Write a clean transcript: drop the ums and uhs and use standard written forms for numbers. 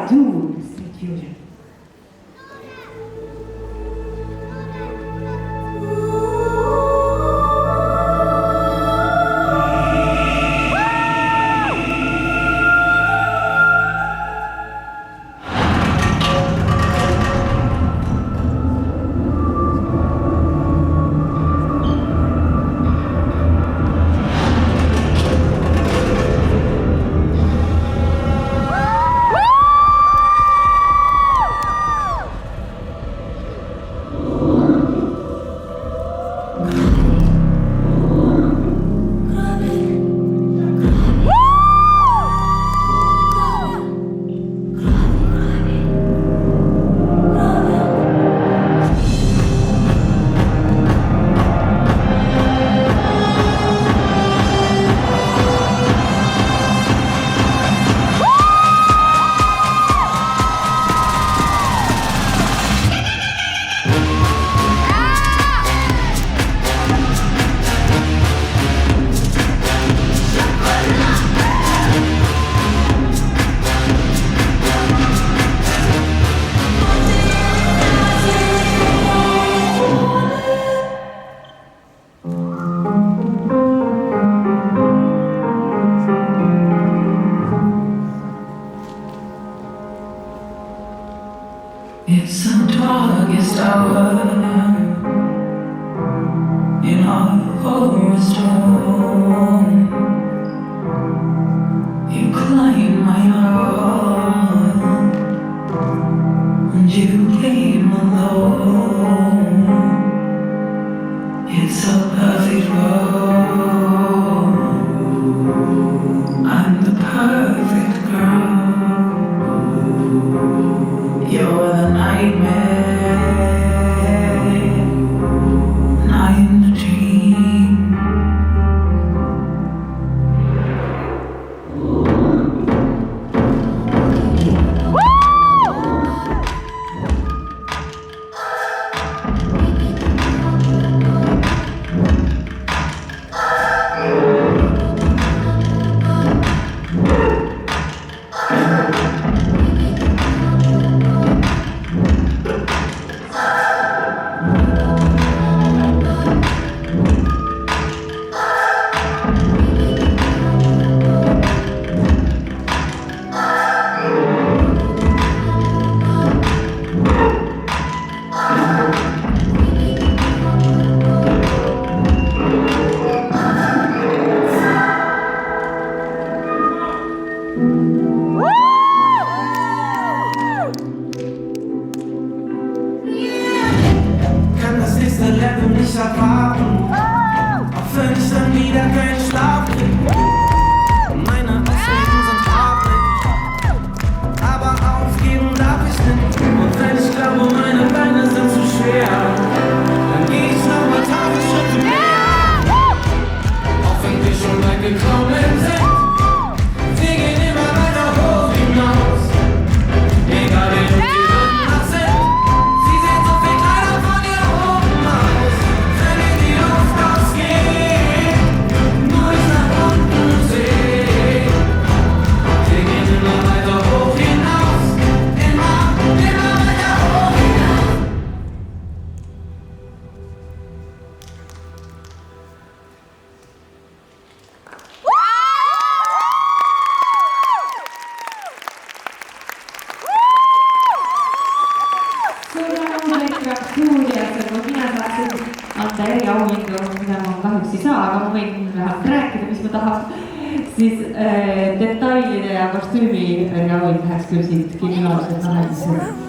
Dune Street Fusion. It's the darkest hour in our forest home. You claim my heart and you came alone. It's a perfect role. I'm the perfect girl. You're the nightmare, and I'm the dream. Kann das nächste Level nicht erwarten, auch wenn ich dann wieder keinen Schlaf krieg. Meine Ausreden sind hartnäckig, aber aufgeben darf ich nicht. Und wenn ich glaube, meine Beine sind zu schwer, dann geh ich noch mal 1000 Schritte mehr. Auch wenn wir schon weit gekommen sind, wir gehen immer weiter hoch hinaus. Egal wie du die Hürden noch sind, sie sehen so viel kleiner von hier oben aus. Wenn in die Luft ausgeht, nur ich nach unten seh. Wir gehen immer weiter hoch hinaus, immer weiter hoch hinaus. Suur tänu Elektra stuudios, et mina saaksin anda eriauhindu, mida ma kahjuks ei saa, aga ma võin vähemalt rääkida, mis ma tahan. Siis detailide ja kostüümi eriauhind läheks küll siit geniaalselt lahendusele.